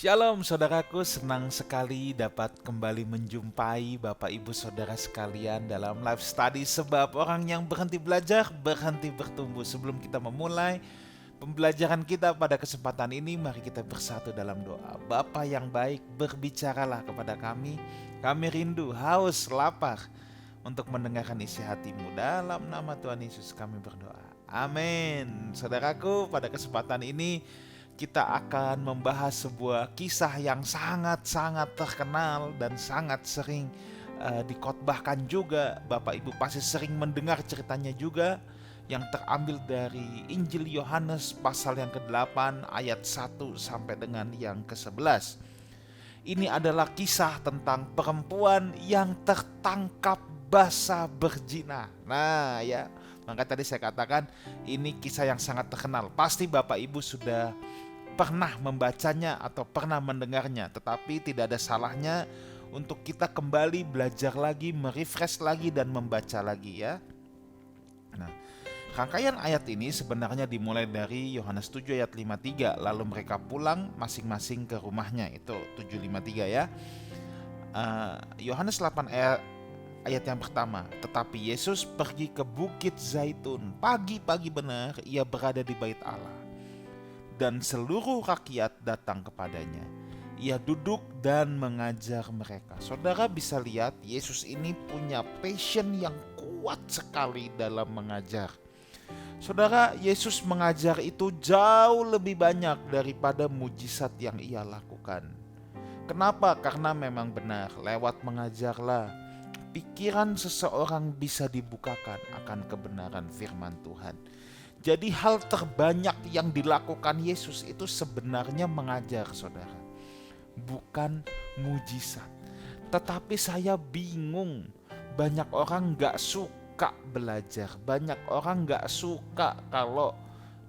Shalom saudaraku, senang sekali dapat kembali menjumpai Bapak Ibu Saudara sekalian dalam live study. Sebab orang yang berhenti belajar, berhenti bertumbuh. Sebelum kita memulai pembelajaran kita pada kesempatan ini, mari kita bersatu dalam doa. Bapa yang baik, berbicaralah kepada kami. Kami rindu, haus, lapar untuk mendengarkan isi hatimu. Dalam nama Tuhan Yesus kami berdoa. Amin. Saudaraku, pada kesempatan ini kita akan membahas sebuah kisah yang sangat-sangat terkenal dan sangat sering dikotbahkan juga. Bapak Ibu pasti sering mendengar ceritanya juga, yang terambil dari Injil Yohanes pasal yang ke-8 ayat 1 sampai dengan yang ke-11. Ini adalah kisah tentang perempuan yang tertangkap basah berzina. Nah ya, maka tadi saya katakan ini kisah yang sangat terkenal. Pasti Bapak Ibu sudah pernah membacanya atau pernah mendengarnya, tetapi tidak ada salahnya untuk kita kembali belajar lagi, merefresh lagi dan membaca lagi ya. Nah, rangkaian ayat ini sebenarnya dimulai dari Yohanes 7 ayat 53, lalu mereka pulang masing-masing ke rumahnya, itu 7:53 ya. Yohanes 8 ayat yang pertama, tetapi Yesus pergi ke Bukit Zaitun, pagi-pagi benar ia berada di bait Allah. Dan seluruh rakyat datang kepadanya. Ia duduk dan mengajar mereka. Saudara bisa lihat Yesus ini punya passion yang kuat sekali dalam mengajar. Saudara, Yesus mengajar itu jauh lebih banyak daripada mujizat yang ia lakukan. Kenapa? Karena memang benar, lewat mengajarlah pikiran seseorang bisa dibukakan akan kebenaran firman Tuhan. Jadi hal terbanyak yang dilakukan Yesus itu sebenarnya mengajar, saudara, bukan mujizat. Tetapi saya bingung, banyak orang gak suka belajar, banyak orang gak suka kalau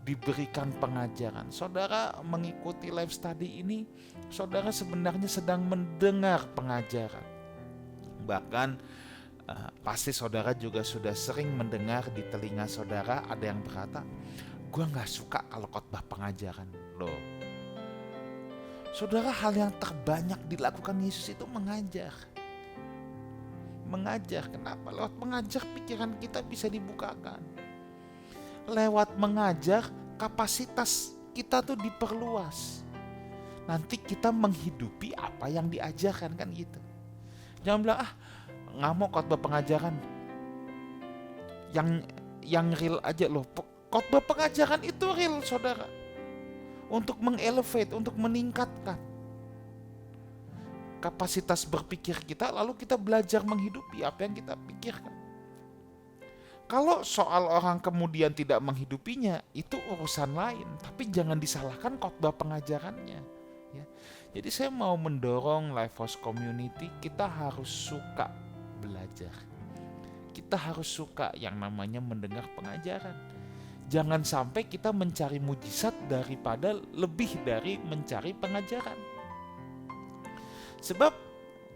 diberikan pengajaran. Saudara mengikuti live study ini, saudara sebenarnya sedang mendengar pengajaran. Bahkan pasti saudara juga sudah sering mendengar di telinga saudara ada yang berkata, gue gak suka kalau khotbah pengajaran. Loh, saudara, hal yang terbanyak dilakukan Yesus itu mengajar. Mengajar, kenapa? Lewat mengajar pikiran kita bisa dibukakan. Lewat mengajar kapasitas kita tuh diperluas. Nanti kita menghidupi apa yang diajarkan, kan gitu. Jangan bilang, nggak mau khotbah pengajaran yang real aja loh. Khotbah pengajaran itu real, saudara, untuk mengelevate, untuk meningkatkan kapasitas berpikir kita, lalu kita belajar menghidupi apa yang kita pikirkan. Kalau soal orang kemudian tidak menghidupinya, itu urusan lain, tapi jangan disalahkan khotbah pengajarannya ya. Jadi saya mau mendorong Life House Community, kita harus suka belajar. Kita harus suka yang namanya mendengar pengajaran. Jangan sampai kita mencari mujizat daripada lebih dari mencari pengajaran. Sebab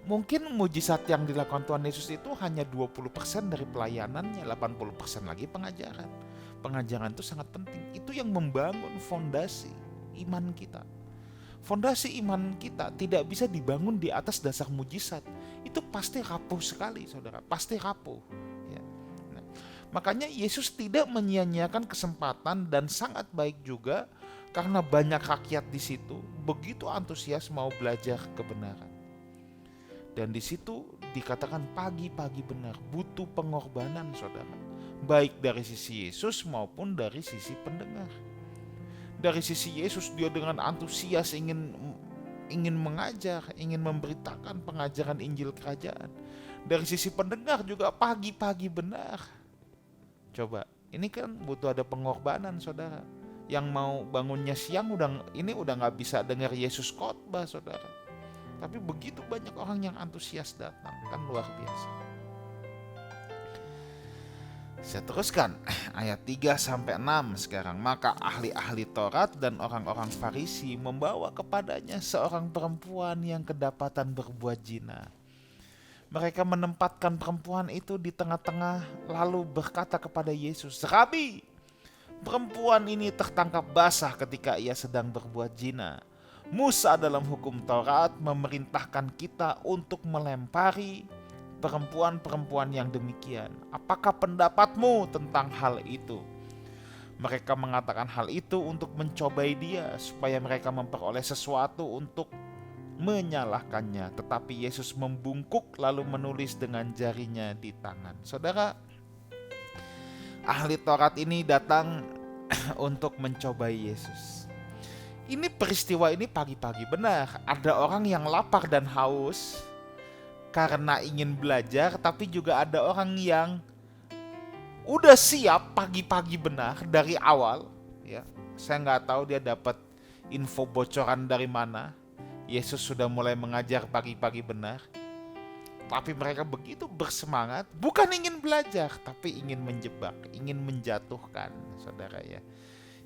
mungkin mujizat yang dilakukan Tuhan Yesus itu hanya 20% dari pelayanannya, 80% lagi pengajaran. Pengajaran itu sangat penting. Itu yang membangun fondasi iman kita. Fondasi iman kita tidak bisa dibangun di atas dasar mujizat. Itu pasti rapuh sekali, saudara. Pasti rapuh ya. Nah, makanya Yesus tidak menyia-nyiakan kesempatan, dan sangat baik juga karena banyak rakyat di situ begitu antusias mau belajar kebenaran. Dan di situ dikatakan pagi-pagi benar, butuh pengorbanan, saudara. Baik dari sisi Yesus maupun dari sisi pendengar. Dari sisi Yesus, dia dengan antusias ingin mengajar, ingin memberitakan pengajaran Injil Kerajaan. Dari sisi pendengar juga pagi-pagi benar. Coba, ini kan butuh ada pengorbanan, saudara. Yang mau bangunnya siang udah nggak bisa dengar Yesus khotbah, saudara. Tapi begitu banyak orang yang antusias datang, kan luar biasa. Saya teruskan ayat 3-6 sekarang. Maka ahli-ahli Taurat dan orang-orang Farisi membawa kepadanya seorang perempuan yang kedapatan berbuat zina. Mereka menempatkan perempuan itu di tengah-tengah lalu berkata kepada Yesus, Rabi, perempuan ini tertangkap basah ketika ia sedang berbuat zina. Musa dalam hukum Taurat memerintahkan kita untuk melempari perempuan-perempuan yang demikian. Apakah pendapatmu tentang hal itu? Mereka mengatakan hal itu untuk mencobai dia supaya mereka memperoleh sesuatu untuk menyalahkannya. Tetapi Yesus membungkuk lalu menulis dengan jarinya di tangan. Saudara, ahli Taurat ini datang untuk mencobai Yesus. Ini peristiwa ini pagi-pagi, benar. Ada orang yang lapar dan haus karena ingin belajar, tapi juga ada orang yang udah siap pagi-pagi, benar, dari awal. Ya, saya nggak tahu dia dapat info bocoran dari mana. Yesus sudah mulai mengajar pagi-pagi, benar. Tapi mereka begitu bersemangat, bukan ingin belajar, tapi ingin menjebak, ingin menjatuhkan, saudara ya.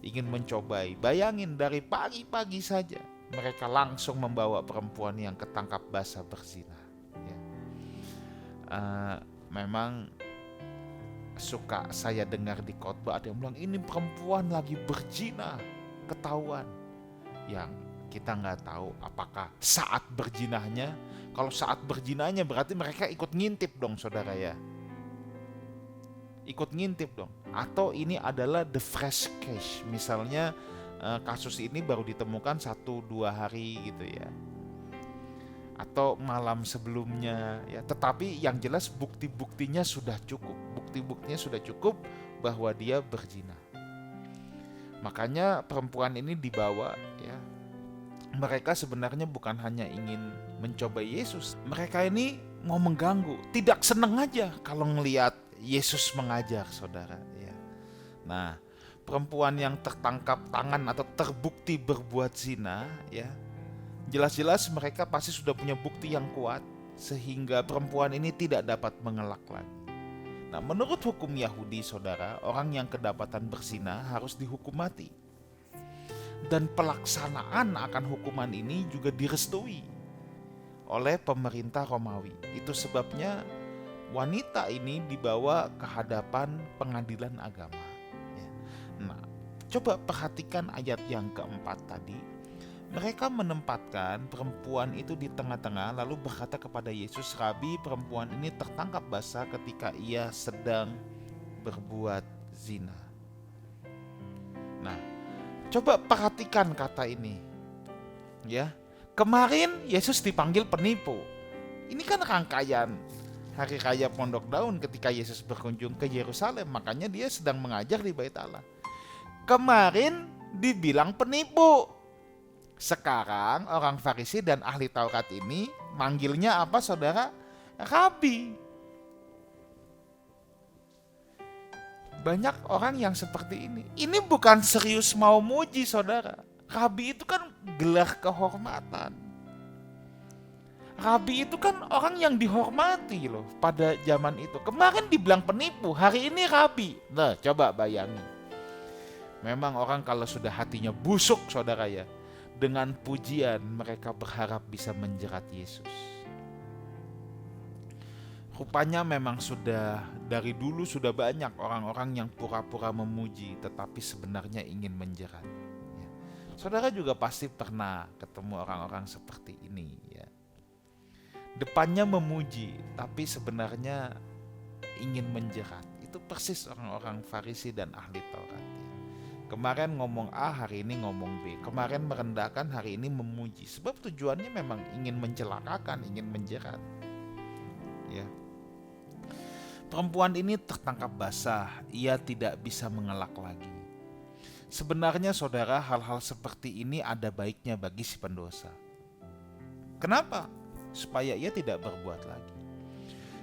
Ingin mencobai. Bayangin, dari pagi-pagi saja mereka langsung membawa perempuan yang ketangkap basah berzina. Ya. Memang suka saya dengar di khotbah ada yang bilang ini perempuan lagi berzina, ketahuan. Yang kita nggak tahu apakah saat berzinahnya. Kalau saat berzinahnya berarti mereka ikut ngintip dong, saudara ya. Ikut ngintip dong. Atau ini adalah the fresh case. Misalnya kasus ini baru ditemukan 1-2 hari gitu ya. Atau malam sebelumnya ya. Tetapi yang jelas bukti-buktinya sudah cukup. Bukti-buktinya sudah cukup bahwa dia berzina. Makanya perempuan ini dibawa ya. Mereka sebenarnya bukan hanya ingin mencoba Yesus. Mereka ini mau mengganggu. Tidak senang aja kalau ngelihat Yesus mengajar, saudara ya. Nah, perempuan yang tertangkap tangan atau terbukti berbuat zina ya, jelas-jelas mereka pasti sudah punya bukti yang kuat sehingga perempuan ini tidak dapat mengelak lagi. Nah, menurut hukum Yahudi, saudara, orang yang kedapatan berzina harus dihukum mati. Dan pelaksanaan akan hukuman ini juga direstui oleh pemerintah Romawi. Itu sebabnya wanita ini dibawa ke hadapan pengadilan agama. Nah, coba perhatikan ayat yang keempat tadi. Mereka menempatkan perempuan itu di tengah-tengah lalu berkata kepada Yesus, "Rabi, perempuan ini tertangkap basah ketika ia sedang berbuat zina." Nah, coba perhatikan kata ini. Ya. Kemarin Yesus dipanggil penipu. Ini kan rangkaian Hari Raya Pondok Daun ketika Yesus berkunjung ke Yerusalem, makanya dia sedang mengajar di Bait Allah. Kemarin dibilang penipu. Sekarang orang Farisi dan ahli Taurat ini manggilnya apa, saudara? Rabi. Banyak orang yang seperti ini. Ini bukan serius mau muji, saudara. Rabi itu kan gelar kehormatan. Rabi itu kan orang yang dihormati loh pada zaman itu. Kemarin dibilang penipu, hari ini rabi. Nah, coba bayangin. Memang orang kalau sudah hatinya busuk, saudara ya, dengan pujian mereka berharap bisa menjerat Yesus. Rupanya memang sudah dari dulu sudah banyak orang-orang yang pura-pura memuji tetapi sebenarnya ingin menjerat. Ya. Saudara juga pasti pernah ketemu orang-orang seperti ini ya. Depannya memuji tapi sebenarnya ingin menjerat. Itu persis orang-orang Farisi dan ahli Taurat ya. Kemarin ngomong A, hari ini ngomong B. Kemarin merendahkan, hari ini memuji. Sebab tujuannya memang ingin mencelakakan, ingin menjerat. Ya. Perempuan ini tertangkap basah, ia tidak bisa mengelak lagi. Sebenarnya saudara, hal-hal seperti ini ada baiknya bagi si pendosa. Kenapa? Supaya ia tidak berbuat lagi.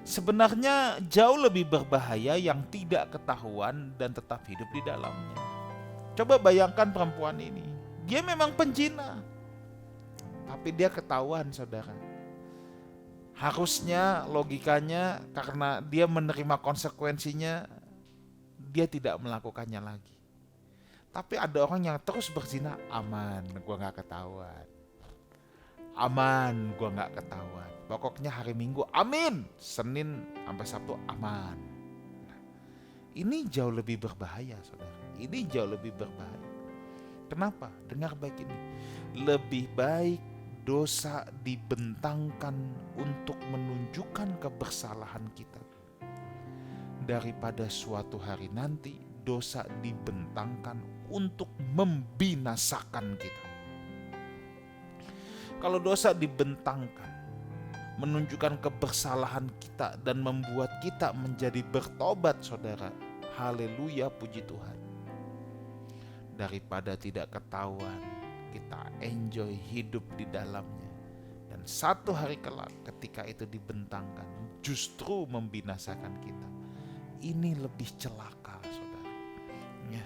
Sebenarnya jauh lebih berbahaya yang tidak ketahuan dan tetap hidup di dalamnya. Coba bayangkan perempuan ini. Dia memang penjina. Tapi dia ketahuan, saudara. Harusnya logikanya karena dia menerima konsekuensinya, dia tidak melakukannya lagi. Tapi ada orang yang terus berzina, aman, gua gak ketahuan. Aman, gua gak ketahuan. Pokoknya hari Minggu, amin. Senin sampai Sabtu, aman. Nah, ini jauh lebih berbahaya, saudara. Ini jauh lebih berbahaya. Kenapa? Dengar baik ini. Lebih baik dosa dibentangkan untuk menunjukkan kebersalahan kita, daripada suatu hari nanti dosa dibentangkan untuk membinasakan kita. Kalau dosa dibentangkan menunjukkan kebersalahan kita dan membuat kita menjadi bertobat, saudara, haleluya, puji Tuhan. Daripada tidak ketahuan, kita enjoy hidup di dalamnya, dan satu hari kelak ketika itu dibentangkan justru membinasakan kita. Ini lebih celaka, saudara. Ya,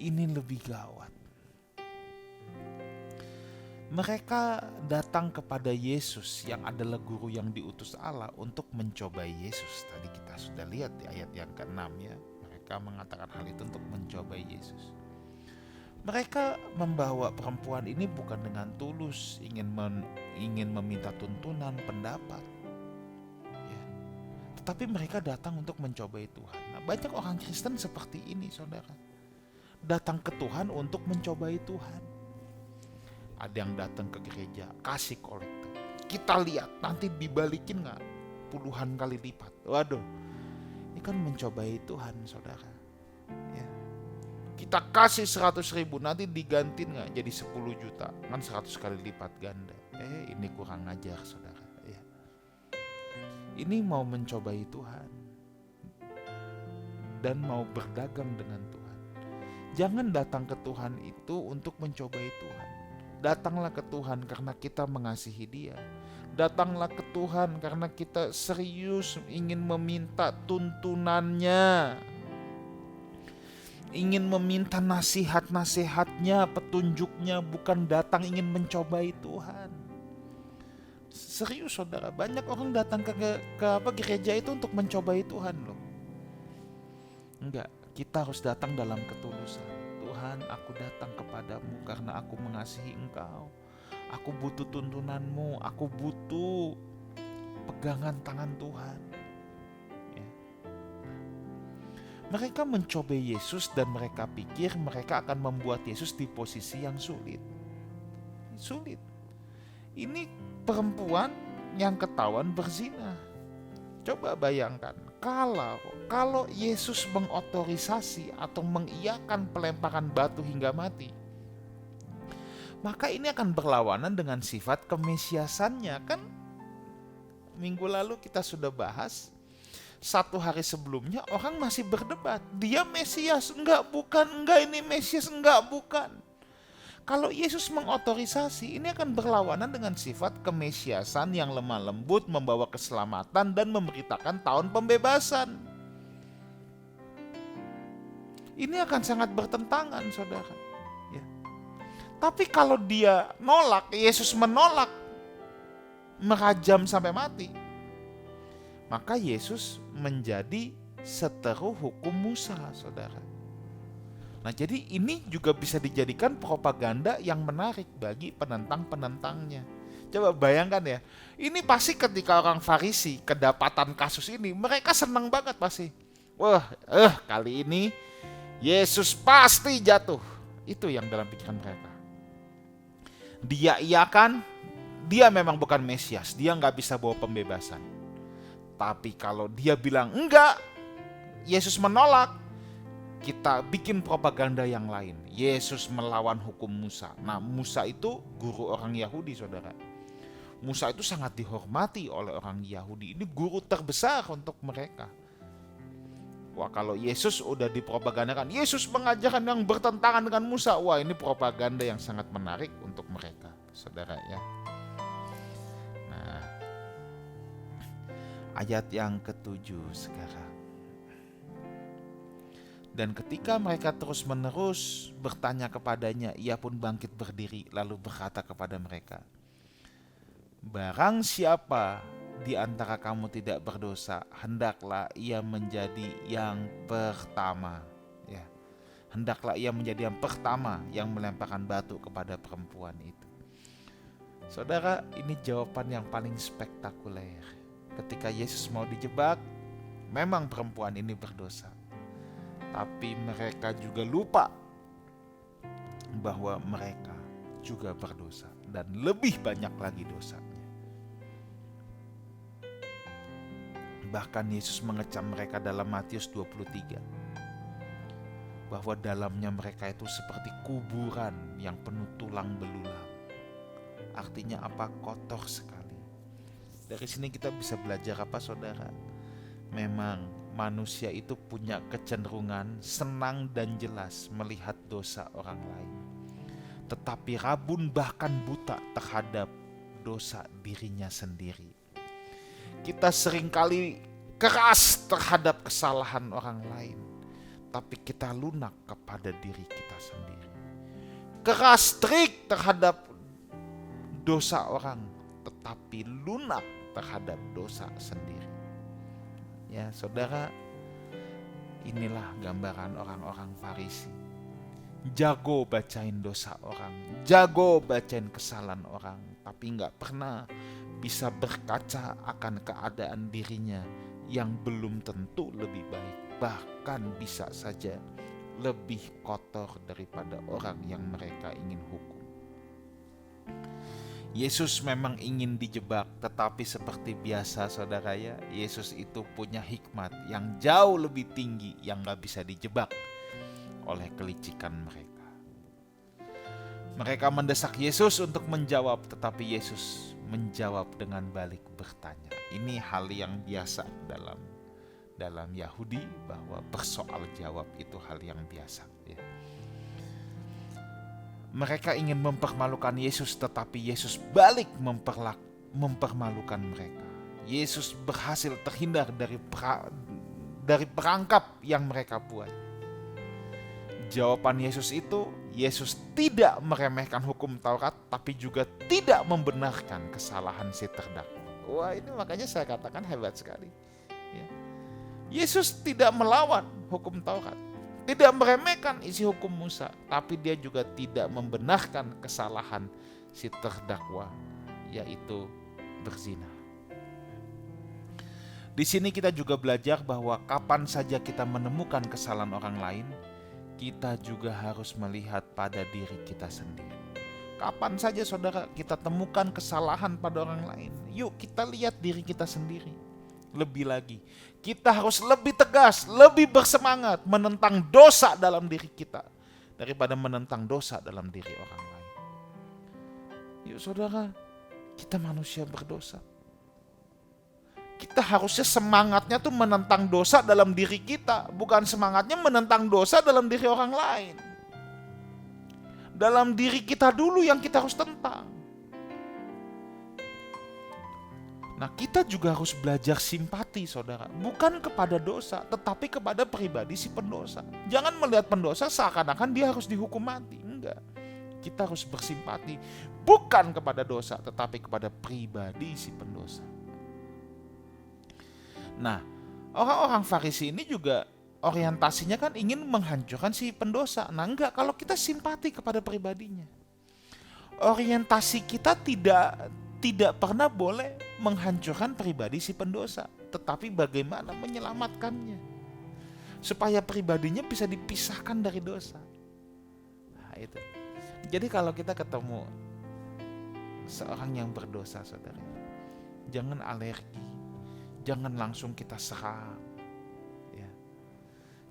ini lebih gawat. Mereka datang kepada Yesus yang adalah guru yang diutus Allah untuk mencobai Yesus. Tadi kita sudah lihat di ayat yang ke-6 ya. Mereka mengatakan hal itu untuk mencobai Yesus. Mereka membawa perempuan ini bukan dengan tulus ingin meminta tuntunan pendapat. Ya. Tetapi mereka datang untuk mencobai Tuhan. Nah, banyak orang Kristen seperti ini, saudara. Datang ke Tuhan untuk mencobai Tuhan. Ada yang datang ke gereja, kasih kolektor. Kita lihat nanti dibalikin gak puluhan kali lipat. Waduh, ini kan mencobai Tuhan, saudara. Ya. Kita kasih 100.000, nanti digantiin gak jadi 10 juta. Kan 100 kali lipat ganda. Ini kurang ajar, saudara. Ya. Ini mau mencobai Tuhan dan mau berdagang dengan Tuhan. Jangan datang ke Tuhan itu untuk mencobai Tuhan. Datanglah ke Tuhan karena kita mengasihi Dia. Datanglah ke Tuhan karena kita serius ingin meminta tuntunannya, ingin meminta nasihat-nasihatnya, petunjuknya, bukan datang ingin mencobai Tuhan. Serius, saudara, banyak orang datang ke gereja itu untuk mencobai Tuhan loh. Enggak, kita harus datang dalam ketulusan. Tuhan, aku datang kepadamu karena aku mengasihi Engkau. Aku butuh tuntunanmu, aku butuh pegangan tangan Tuhan. Ya. Mereka mencobai Yesus dan mereka pikir mereka akan membuat Yesus di posisi yang sulit. Sulit. Ini perempuan yang ketahuan berzina. Coba bayangkan, kalau Yesus mengotorisasi atau mengiyakan pelemparan batu hingga mati, maka ini akan berlawanan dengan sifat kemesiasannya. Kan minggu lalu kita sudah bahas, satu hari sebelumnya orang masih berdebat, dia Mesias, enggak bukan, enggak ini Mesias, enggak bukan. Kalau Yesus mengotorisasi, ini akan berlawanan dengan sifat kemesiasan yang lemah lembut, membawa keselamatan dan memberitakan tahun pembebasan. Ini akan sangat bertentangan, saudara. Ya. Tapi kalau dia nolak, Yesus menolak, merajam sampai mati, maka Yesus menjadi seteru hukum Musa, saudara. Nah, jadi ini juga bisa dijadikan propaganda yang menarik bagi penentang-penentangnya. Coba bayangkan ya, ini pasti ketika orang Farisi kedapatan kasus ini, mereka senang banget pasti. Wah, kali ini Yesus pasti jatuh. Itu yang dalam pikiran mereka. Dia iakan, dia memang bukan Mesias, dia gak bisa bawa pembebasan. Tapi kalau dia bilang enggak, Yesus menolak, kita bikin propaganda yang lain. Yesus melawan hukum Musa. Nah, Musa itu guru orang Yahudi, saudara. Musa itu sangat dihormati oleh orang Yahudi. Ini guru terbesar untuk mereka. Wah, kalau Yesus udah dipropagandakan, Yesus mengajarkan yang bertentangan dengan Musa. Wah, ini propaganda yang sangat menarik untuk mereka, saudara ya. Nah, ayat yang ke-7 sekarang. Dan ketika mereka terus-menerus bertanya kepadanya, ia pun bangkit berdiri lalu berkata kepada mereka, barang siapa di antara kamu tidak berdosa, hendaklah ia menjadi yang pertama. Ya, hendaklah ia menjadi yang pertama yang melemparkan batu kepada perempuan itu. Saudara, ini jawaban yang paling spektakuler. Ketika Yesus mau dijebak, memang perempuan ini berdosa. Tapi mereka juga lupa bahwa mereka juga berdosa dan lebih banyak lagi dosanya. Bahkan Yesus mengecam mereka dalam Matius 23 bahwa dalamnya mereka itu seperti kuburan yang penuh tulang belulang. Artinya apa? Kotor sekali. Dari sini kita bisa belajar apa, saudara? Memang manusia itu punya kecenderungan senang dan jelas melihat dosa orang lain, tetapi rabun bahkan buta terhadap dosa dirinya sendiri. Kita seringkali keras terhadap kesalahan orang lain, tapi kita lunak kepada diri kita sendiri. Keras trik terhadap dosa orang, tetapi lunak terhadap dosa sendiri. Ya, saudara, inilah gambaran orang-orang Farisi. Jago bacain dosa orang, jago bacain kesalahan orang, tapi gak pernah bisa berkaca akan keadaan dirinya yang belum tentu lebih baik, bahkan bisa saja lebih kotor daripada orang yang mereka ingin hukum. Yesus memang ingin dijebak, tetapi seperti biasa saudara ya, Yesus itu punya hikmat yang jauh lebih tinggi yang gak bisa dijebak oleh kelicikan mereka. Mereka mendesak Yesus untuk menjawab, tetapi Yesus menjawab dengan balik bertanya. Ini hal yang biasa dalam Yahudi, bahwa bersoal jawab itu hal yang biasa ya. Mereka ingin mempermalukan Yesus, tetapi Yesus balik mempermalukan mereka. Yesus berhasil terhindar dari perangkap yang mereka buat. Jawaban Yesus itu, Yesus tidak meremehkan hukum Taurat, tapi juga tidak membenarkan kesalahan si terdakwa. Wah, ini makanya saya katakan hebat sekali. Ya. Yesus tidak melawan hukum Taurat, tidak meremehkan isi hukum Musa, tapi dia juga tidak membenarkan kesalahan si terdakwa, yaitu berzina. Di sini kita juga belajar bahwa kapan saja kita menemukan kesalahan orang lain, kita juga harus melihat pada diri kita sendiri. Kapan saja saudara kita temukan kesalahan pada orang lain, yuk kita lihat diri kita sendiri. Lebih lagi, kita harus lebih tegas, lebih bersemangat menentang dosa dalam diri kita daripada menentang dosa dalam diri orang lain. Yuk saudara, kita manusia berdosa. Kita harusnya semangatnya tuh menentang dosa dalam diri kita, bukan semangatnya menentang dosa dalam diri orang lain. Dalam diri kita dulu yang kita harus tentang. Nah, kita juga harus belajar simpati, saudara. Bukan kepada dosa, tetapi kepada pribadi si pendosa. Jangan melihat pendosa seakan-akan dia harus dihukum mati. Enggak. Kita harus bersimpati, bukan kepada dosa, tetapi kepada pribadi si pendosa. Nah, orang-orang Farisi ini juga orientasinya kan ingin menghancurkan si pendosa. Nah, enggak, kalau kita simpati kepada pribadinya. Orientasi kita tidak pernah boleh menghancurkan pribadi si pendosa, tetapi bagaimana menyelamatkannya supaya pribadinya bisa dipisahkan dari dosa. Nah, itu. Jadi kalau kita ketemu seorang yang berdosa, saudara, jangan alergi, jangan langsung kita serang, ya.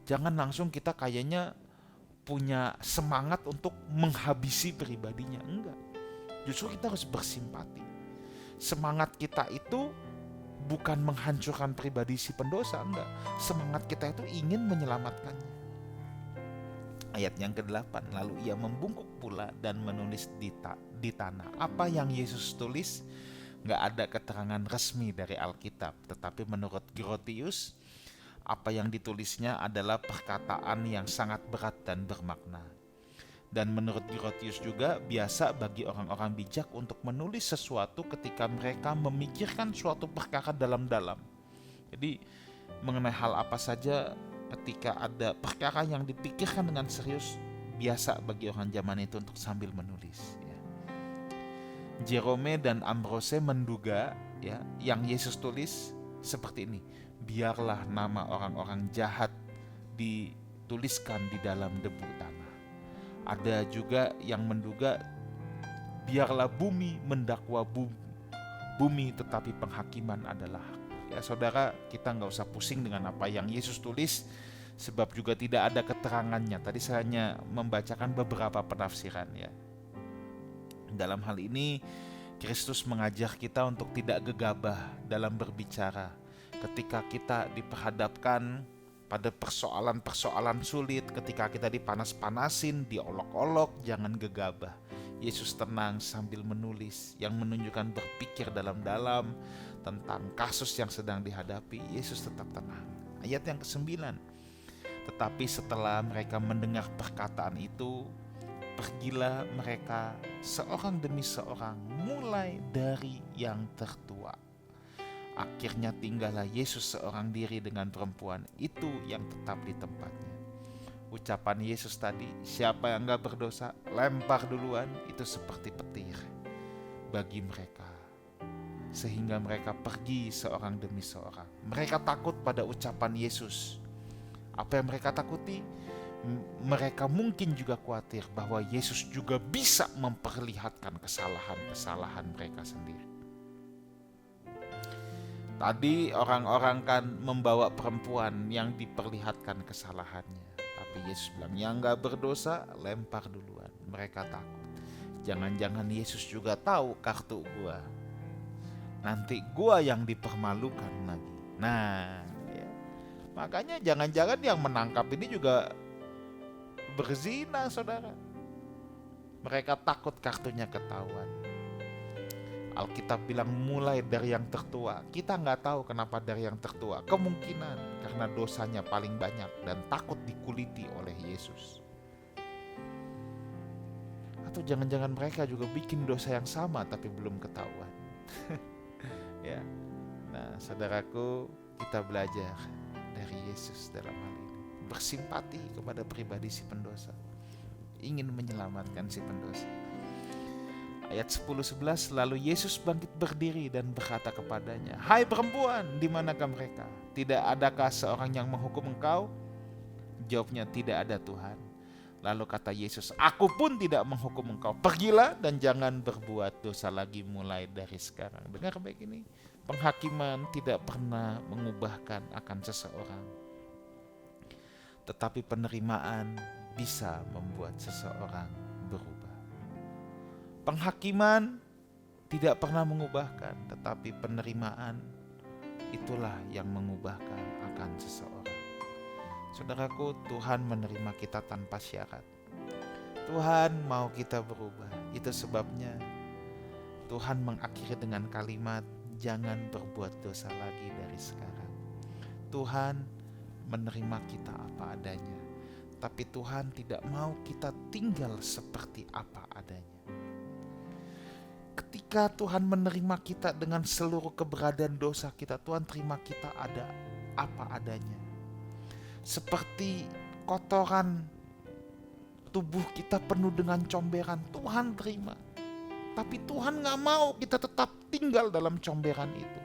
Jangan langsung kita kayaknya punya semangat untuk menghabisi pribadinya, enggak. Justru kita harus bersimpati. Semangat kita itu bukan menghancurkan pribadi si pendosa, enggak. Semangat kita itu ingin menyelamatkannya. Ayat yang ke-8, lalu ia membungkuk pula dan menulis di tanah. Apa yang Yesus tulis? Enggak ada keterangan resmi dari Alkitab, tetapi menurut Grotius, apa yang ditulisnya adalah perkataan yang sangat berat dan bermakna. Dan menurut Grotius juga biasa bagi orang-orang bijak untuk menulis sesuatu ketika mereka memikirkan suatu perkara dalam-dalam. Jadi mengenai hal apa saja ketika ada perkara yang dipikirkan dengan serius, biasa bagi orang zaman itu untuk sambil menulis. Ya. Jerome dan Ambrose menduga ya, yang Yesus tulis seperti ini. Biarlah nama orang-orang jahat dituliskan di dalam debu tanah. Ada juga yang menduga Biarlah bumi mendakwa bumi, tetapi penghakiman adalah hak. Ya saudara, kita nggak usah pusing dengan apa yang Yesus tulis, sebab juga tidak ada keterangannya. Tadi saya hanya membacakan beberapa penafsiran ya. Dalam hal ini Kristus mengajar kita untuk tidak gegabah dalam berbicara. Ketika kita diperhadapkan pada persoalan-persoalan sulit, ketika kita dipanas-panasin, diolok-olok, jangan gegabah. Yesus tenang sambil menulis, yang menunjukkan berpikir dalam-dalam tentang kasus yang sedang dihadapi. Yesus tetap tenang. Ayat yang ke-9. Tetapi setelah mereka mendengar perkataan itu, pergilah mereka seorang demi seorang, mulai dari yang tertua. Akhirnya tinggallah Yesus seorang diri dengan perempuan itu yang tetap di tempatnya. Ucapan Yesus tadi, siapa yang gak berdosa, lempar duluan, itu seperti petir bagi mereka. Sehingga mereka pergi seorang demi seorang. Mereka takut pada ucapan Yesus. Apa yang mereka takuti? Mereka mungkin juga khawatir bahwa Yesus juga bisa memperlihatkan kesalahan-kesalahan mereka sendiri. Tadi orang-orang kan membawa perempuan yang diperlihatkan kesalahannya. Tapi Yesus bilang, yang gak berdosa lempar duluan. Mereka takut. Jangan-jangan Yesus juga tahu kartu gua. Nanti gua yang dipermalukan lagi. Nah ya. Makanya jangan-jangan yang menangkap ini juga berzina, saudara. Mereka takut kartunya ketahuan. Alkitab bilang mulai dari yang tertua. Kita gak tahu kenapa dari yang tertua. Kemungkinan karena dosanya paling banyak dan takut dikuliti oleh Yesus. Atau jangan-jangan mereka juga bikin dosa yang sama tapi belum ketahuan. Ya. Nah, saudaraku, kita belajar dari Yesus dalam hal ini. Bersimpati kepada pribadi si pendosa. Ingin menyelamatkan si pendosa. Ayat 10-11, lalu Yesus bangkit berdiri dan berkata kepadanya, hai perempuan, di manakah mereka? Tidak adakah seorang yang menghukum engkau? Jawabnya, tidak ada Tuhan. Lalu kata Yesus, aku pun tidak menghukum engkau. Pergilah dan jangan berbuat dosa lagi mulai dari sekarang. Dengar baik ini, penghakiman tidak pernah mengubahkan akan seseorang. Tetapi penerimaan bisa membuat seseorang berubah. Penghakiman tidak pernah mengubahkan, tetapi penerimaan itulah yang mengubahkan akan seseorang. Saudaraku, Tuhan menerima kita tanpa syarat. Tuhan mau kita berubah. Itu sebabnya Tuhan mengakhiri dengan kalimat, jangan berbuat dosa lagi dari sekarang. Tuhan menerima kita apa adanya, tapi Tuhan tidak mau kita tinggal seperti apa adanya. Ketika Tuhan menerima kita dengan seluruh keberadaan dosa kita, Tuhan terima kita ada apa adanya. Seperti kotoran tubuh kita penuh dengan comberan, Tuhan terima. Tapi Tuhan gak mau kita tetap tinggal dalam comberan itu.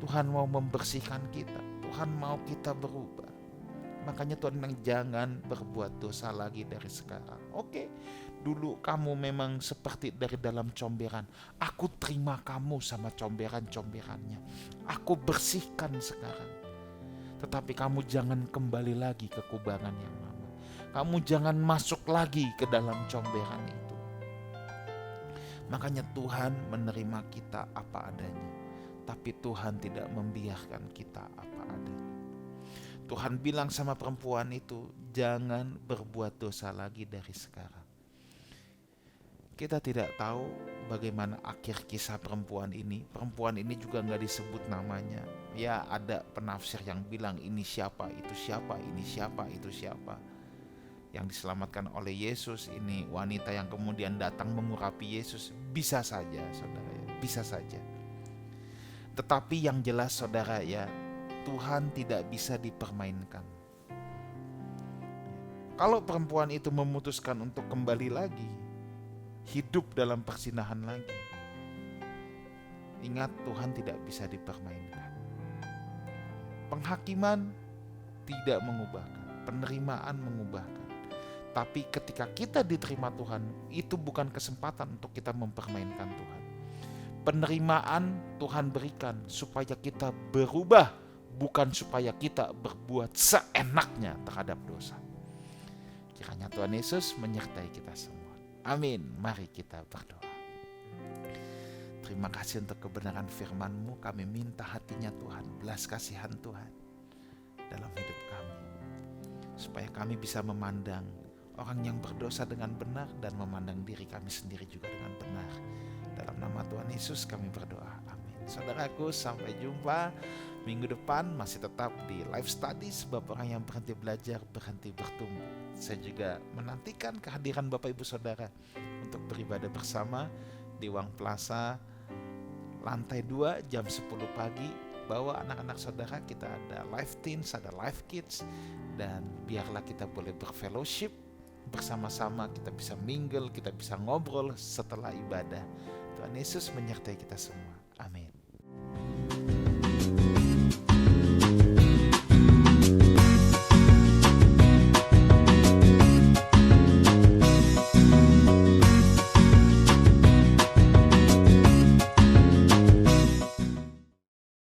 Tuhan mau membersihkan kita, Tuhan mau kita berubah. Makanya Tuhan bilang jangan berbuat dosa lagi dari sekarang. Oke, dulu kamu memang seperti dari dalam comberan. Aku terima kamu sama comberan-comberannya. Aku bersihkan sekarang. Tetapi kamu jangan kembali lagi ke kubangan yang lama. Kamu jangan masuk lagi ke dalam comberan itu. Makanya Tuhan menerima kita apa adanya. Tapi Tuhan tidak membiarkan kita apa adanya. Tuhan bilang sama perempuan itu, jangan berbuat dosa lagi dari sekarang. Kita tidak tahu bagaimana akhir kisah perempuan ini. Perempuan ini juga gak disebut namanya. Ya ada penafsir yang bilang ini siapa, itu siapa, ini siapa, itu siapa. Yang diselamatkan oleh Yesus, ini wanita yang kemudian datang mengurapi Yesus. Bisa saja saudara ya, bisa saja. Tetapi yang jelas saudara ya, Tuhan tidak bisa dipermainkan. Kalau perempuan itu memutuskan untuk kembali lagi, hidup dalam persinahan lagi, ingat Tuhan tidak bisa dipermainkan. Penghakiman tidak mengubahkan, penerimaan mengubahkan. Tetapi ketika kita diterima Tuhan, itu bukan kesempatan untuk kita mempermainkan Tuhan. Penerimaan Tuhan berikan supaya kita berubah, bukan supaya kita berbuat seenaknya terhadap dosa. Kiranya Tuhan Yesus menyertai kita semua. Amin. Mari kita berdoa. Terima kasih untuk kebenaran firman-Mu. Kami minta hatinya Tuhan, belas kasihan Tuhan dalam hidup kami, supaya kami bisa memandang orang yang berdosa dengan benar dan memandang diri kami sendiri juga dengan benar. Dalam nama Tuhan Yesus kami berdoa. Amin. Saudaraku, sampai jumpa minggu depan, masih tetap di Life Study, sebab orang yang berhenti belajar berhenti bertumbuh. Saya juga menantikan kehadiran Bapak Ibu Saudara untuk beribadah bersama di Wang Plaza lantai 2 jam 10 pagi. Bawa anak-anak saudara, kita ada Life Teens, ada Life Kids, dan biarlah kita boleh berfellowship bersama-sama, kita bisa mingle, kita bisa ngobrol setelah ibadah. Tuhan Yesus menyertai kita semua. Amin.